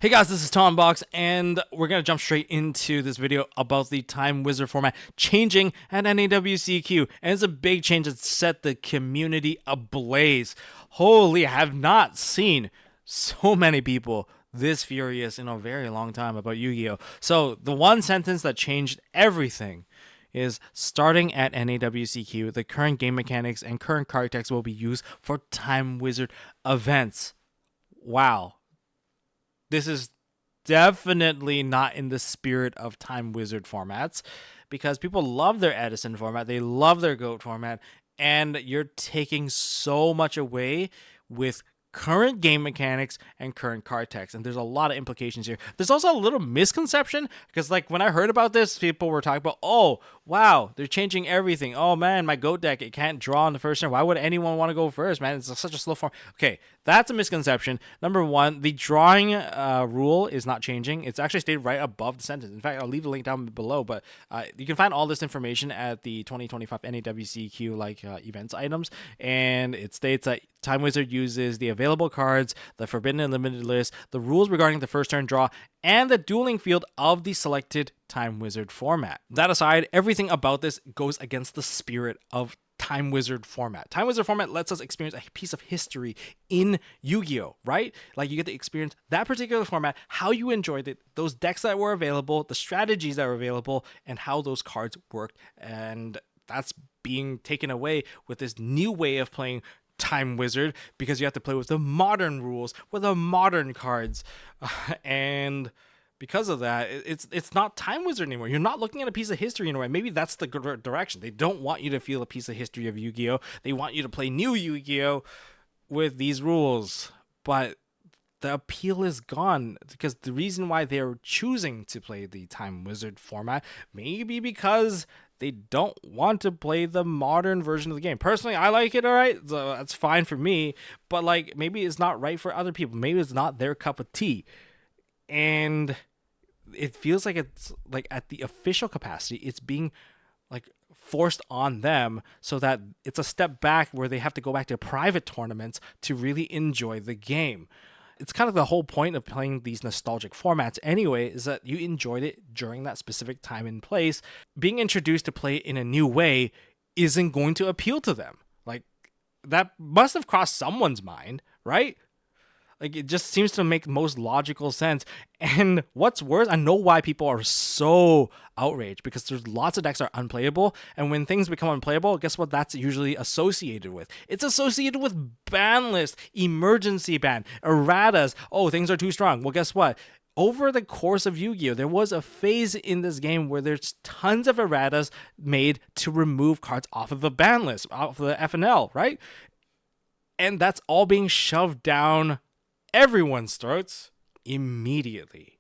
Hey guys, this is Tom Box, and we're going to jump straight into this video about the Time Wizard format changing at NAWCQ. And it's a big change that set the community ablaze. Holy, I have not seen so many people this furious in a very long time about Yu-Gi-Oh! So the one sentence that changed everything is starting at NAWCQ, the current game mechanics and current card text will be used for Time Wizard events. Wow. This is definitely not in the spirit of Time Wizard formats because people love their Edison format, they love their GOAT format, and you're taking so much away with current game mechanics and current card text, and there's a lot of implications here. There's also a little misconception because like when I heard about this, people were talking about, oh wow, they're changing everything. Oh man, my GOAT deck, it can't draw in the first turn. Why would anyone want to go first, man? It's such a slow form. Okay, that's a misconception. Number one, the drawing rule is not changing. It's actually stated right above the sentence. In fact, I'll leave the link down below, but you can find all this information at the 2025 NAWCQ events items, and it states that Time Wizard uses the available cards, the Forbidden and Limited list, the rules regarding the first turn draw, and the dueling field of the selected Time Wizard format. That aside, everything about this goes against the spirit of Time Wizard format. Time Wizard format lets us experience a piece of history in Yu-Gi-Oh, right? Like you get to experience that particular format, how you enjoyed it, those decks that were available, the strategies that were available, and how those cards worked. And that's being taken away with this new way of playing Time Wizard because you have to play with the modern rules, with the modern cards. And because of that, it's not Time Wizard anymore. You're not looking at a piece of history anymore. Maybe that's the direction. They don't want you to feel a piece of history of Yu-Gi-Oh! They want you to play new Yu-Gi-Oh! With these rules. But the appeal is gone because the reason why they're choosing to play the Time Wizard format maybe because they don't want to play the modern version of the game. Personally, I like it, all right? So that's fine for me. But like maybe it's not right for other people. Maybe it's not their cup of tea. And it feels like it's like at the official capacity, it's being like forced on them so that it's a step back where they have to go back to private tournaments to really enjoy the game. It's kind of the whole point of playing these nostalgic formats anyway, is that you enjoyed it during that specific time and place. Being introduced to play it in a new way isn't going to appeal to them. Like that must have crossed someone's mind, right? Like it just seems to make most logical sense. And what's worse, I know why people are so outraged because there's lots of decks that are unplayable. And when things become unplayable, guess what that's usually associated with? It's associated with ban list, emergency ban, erratas. Oh, things are too strong. Well, guess what? Over the course of Yu-Gi-Oh, there was a phase in this game where there's tons of erratas made to remove cards off of the ban list, off of the FNL, right? And that's all being shoved down everyone's throats immediately.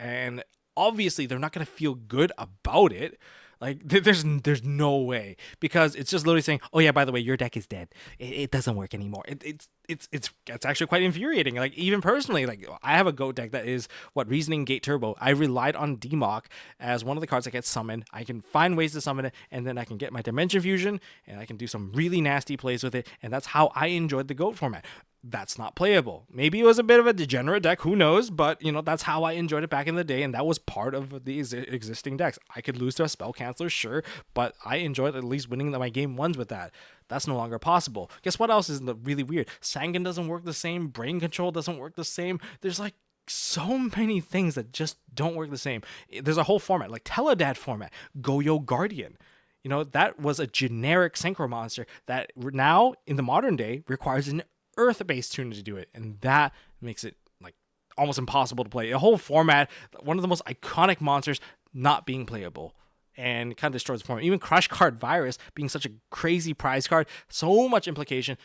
And obviously they're not going to feel good about it. Like there's no way, because it's just literally saying, oh yeah, by the way, your deck is dead. It doesn't work anymore. It's actually quite infuriating. Like even personally, like I have a GOAT deck that is Reasoning Gate Turbo. I relied on Demok as one of the cards that gets summoned. I can find ways to summon it, and then I can get my Dimension Fusion, and I can do some really nasty plays with it, and that's how I enjoyed the GOAT format. That's not playable. Maybe it was a bit of a degenerate deck, who knows, but that's how I enjoyed it back in the day, and that was part of the existing decks. I could lose to a spell canceller, sure, but I enjoyed at least winning my game ones with that. That's no longer possible. Guess what else is really weird? Sangan doesn't work the same, Brain Control doesn't work the same. There's like so many things that just don't work the same. There's a whole format, like Teledad format, Goyo Guardian. That was a generic synchro monster that now in the modern day requires an earth-based tuner to do it, and that makes it like almost impossible to play. A whole format, one of the most iconic monsters, not being playable, and kind of destroys the format. Even Crush Card Virus being such a crazy prize card, so much implication,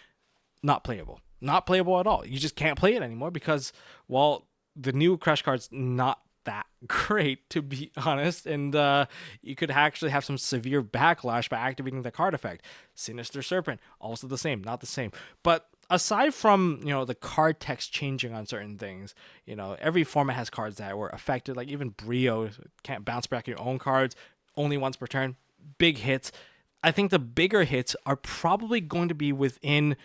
not playable at all. You just can't play it anymore because, well, the new Crush Card's not that great, to be honest, and you could actually have some severe backlash by activating the card effect. Sinister Serpent, also the same, not the same. But aside from the card text changing on certain things, every format has cards that were affected. Like even Brio can't bounce back your own cards only once per turn. Big hits. I think the bigger hits are probably going to be within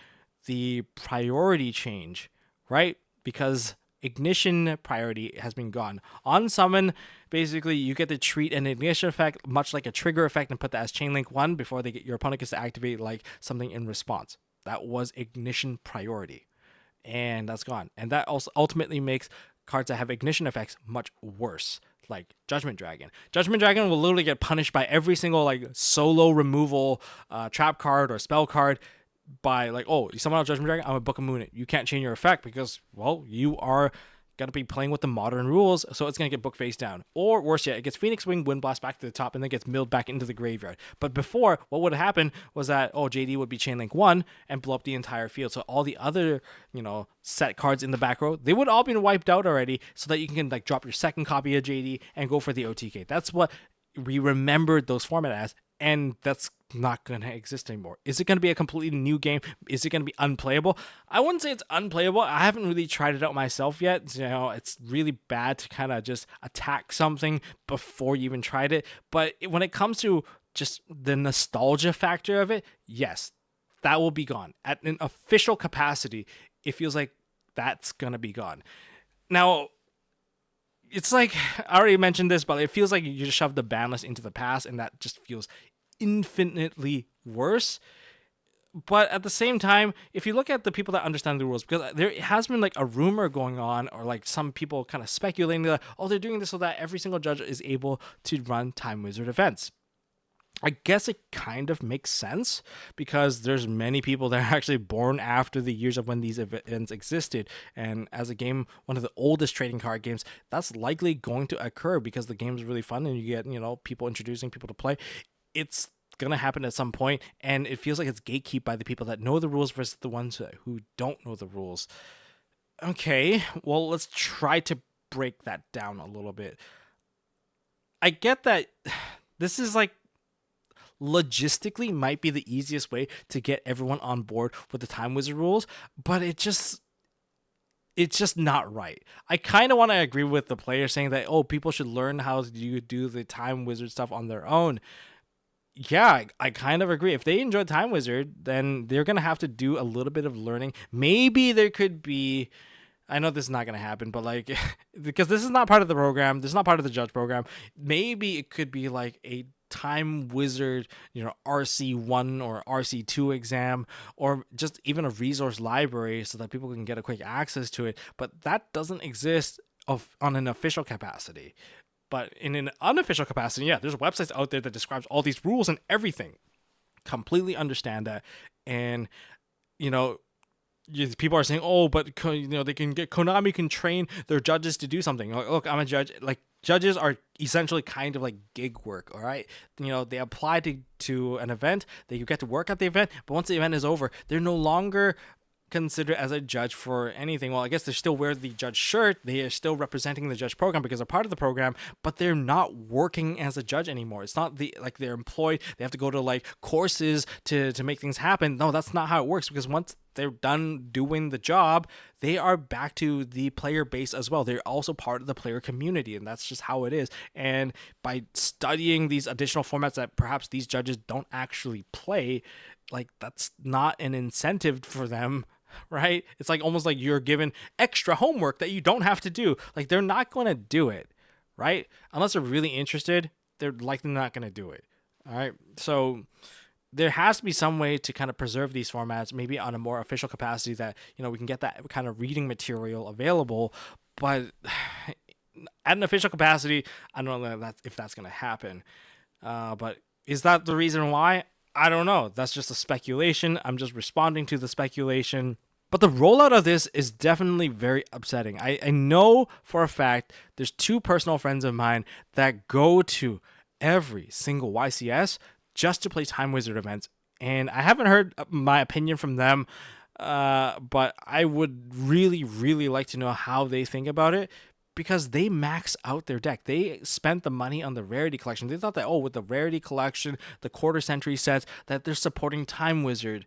the priority change, right? Because ignition priority has been gone. On summon, basically you get to treat an ignition effect much like a trigger effect and put that as chain link 1 before your opponent gets to activate like something in response. That was ignition priority, and that's gone. And that also ultimately makes cards that have ignition effects much worse, like Judgment Dragon. Judgment Dragon will literally get punished by every single like solo removal trap card or spell card by like, oh, you summon out Judgment Dragon, I'm gonna book a moon it. You can't change your effect because, well, you are gonna be playing with the modern rules, so it's gonna get book face down. Or worse yet, it gets Phoenix Wing, Wind Blast back to the top, and then gets milled back into the graveyard. But before, what would happen was that, oh, JD would be Chainlink 1 and blow up the entire field. So all the other, set cards in the back row, they would all been wiped out already, so that you can like drop your second copy of JD and go for the OTK. That's what we remembered those format as, and that's not going to exist anymore. Is it going to be a completely new game? Is it going to be unplayable? I wouldn't say it's unplayable. I haven't really tried it out myself yet. It's really bad to kind of just attack something before you even tried it. But when it comes to just the nostalgia factor of it, yes, that will be gone. At an official capacity, it feels like that's going to be gone. Now, it's like, I already mentioned this, but it feels like you just shoved the ban list into the past, and that just feels infinitely worse. But at the same time, if you look at the people that understand the rules, because there has been like a rumor going on, or like some people kind of speculating that, oh, they're doing this so that every single judge is able to run Time Wizard events. I guess it kind of makes sense, because there's many people that are actually born after the years of when these events existed. And as a game, one of the oldest trading card games, that's likely going to occur because the game is really fun and you get, people introducing people to play. It's going to happen at some point, and it feels like it's gatekept by the people that know the rules versus the ones who don't know the rules. Okay, well, let's try to break that down a little bit. I get that this is like logistically might be the easiest way to get everyone on board with the Time Wizard rules, but it's just not right. I kind of want to agree with the player saying that, oh, people should learn how to do the Time Wizard stuff on their own. Yeah, I kind of agree. If they enjoy Time Wizard, then they're going to have to do a little bit of learning. Maybe there could be, I know this is not going to happen, but like, because this is not part of the program, this is not part of the judge program, maybe it could be like a Time Wizard, RC1 or RC2 exam, or just even a resource library so that people can get a quick access to it. But that doesn't exist on an official capacity. But in an unofficial capacity, yeah, there's websites out there that describes all these rules and everything. Completely understand that. And, people are saying, oh, but they can get, Konami can train their judges to do something. Look, I'm a judge. Like, judges are essentially kind of like gig work, all right? They apply to an event, they get to work at the event, but once the event is over, they're no longer considered as a judge for anything. Well, I guess they still wear the judge shirt, they are still representing the judge program because they're part of the program, but they're not working as a judge anymore. It's not they're employed, they have to go to like courses to make things happen. No, that's not how it works, because once they're done doing the job, they are back to the player base as well. They're also part of the player community, and that's just how it is. And by studying these additional formats that perhaps these judges don't actually play, like, that's not an incentive for them, right? It's like almost like you're given extra homework that you don't have to do. Like, they're not going to do it, right? Unless they're really interested, they're likely not going to do it. All right. So there has to be some way to kind of preserve these formats, maybe on a more official capacity that, we can get that kind of reading material available. But at an official capacity, I don't know if that's going to happen. But is that the reason why? I don't know. That's just a speculation. I'm just responding to the speculation. But the rollout of this is definitely very upsetting. I know for a fact there's two personal friends of mine that go to every single YCS just to play Time Wizard events. And I haven't heard my opinion from them, but I would really, really like to know how they think about it, because they max out their deck. They spent the money on the rarity collection. They thought that, with the rarity collection, the quarter century sets, that they're supporting Time Wizard,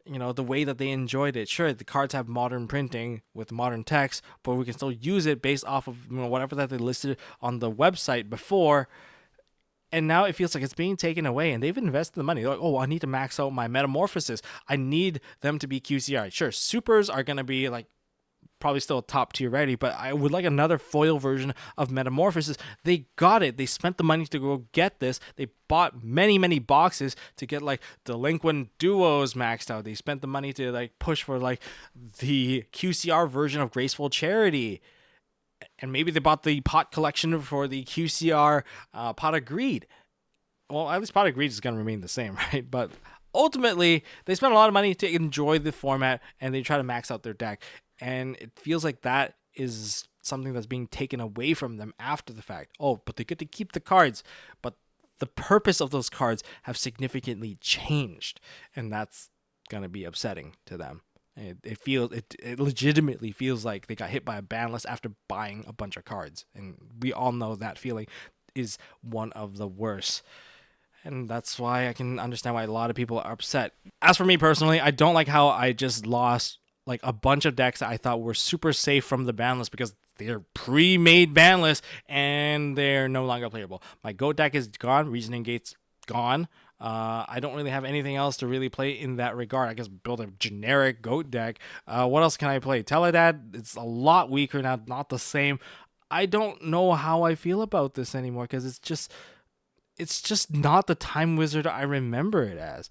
the way that they enjoyed it. Sure, the cards have modern printing with modern text, but we can still use it based off of whatever that they listed on the website before. And now it feels like it's being taken away, and they've invested the money. They're like, I need to max out my metamorphosis. I need them to be QCR. Sure, supers are going to be like probably still a top tier ready, but I would like another foil version of Metamorphosis. They got it. They spent the money to go get this. They bought many boxes to get like Delinquent Duos maxed out. They spent the money to like push for like the QCR version of Graceful Charity. And maybe they bought the pot collection for the QCR Pot of Greed. Well, at least Pot of Greed is going to remain the same, right? But ultimately, they spent a lot of money to enjoy the format, and they try to max out their deck. And it feels like that is something that's being taken away from them after the fact. Oh, but they get to keep the cards. But the purpose of those cards have significantly changed. And that's going to be upsetting to them. It legitimately feels like they got hit by a ban list after buying a bunch of cards. And we all know that feeling is one of the worst. And that's why I can understand why a lot of people are upset. As for me personally, I don't like how I just lost like a bunch of decks that I thought were super safe from the ban list because they're pre-made ban lists and they're no longer playable. My GOAT deck is gone. Reasoning Gate's gone. I don't really have anything else to really play in that regard. I guess build a generic GOAT deck. What else can I play? Teledad, it's a lot weaker now, not the same. I don't know how I feel about this anymore because it's just not the Time Wizard I remember it as.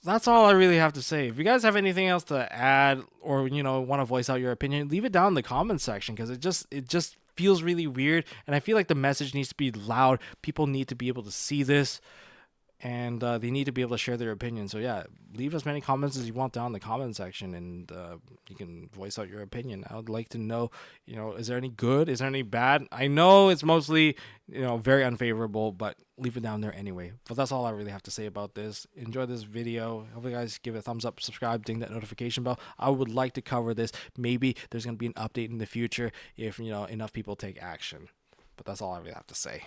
That's all I really have to say. If you guys have anything else to add or, want to voice out your opinion, leave it down in the comments section because it just feels really weird. And I feel like the message needs to be loud. People need to be able to see this. And they need to be able to share their opinion. So yeah, leave as many comments as you want down in the comment section, and you can voice out your opinion. I would like to know, is there any good? Is there any bad? I know it's mostly, very unfavorable, but leave it down there anyway. But that's all I really have to say about this. Enjoy this video. Hope you guys give it a thumbs up, subscribe, ding that notification bell. I would like to cover this. Maybe there's going to be an update in the future if, enough people take action. But that's all I really have to say.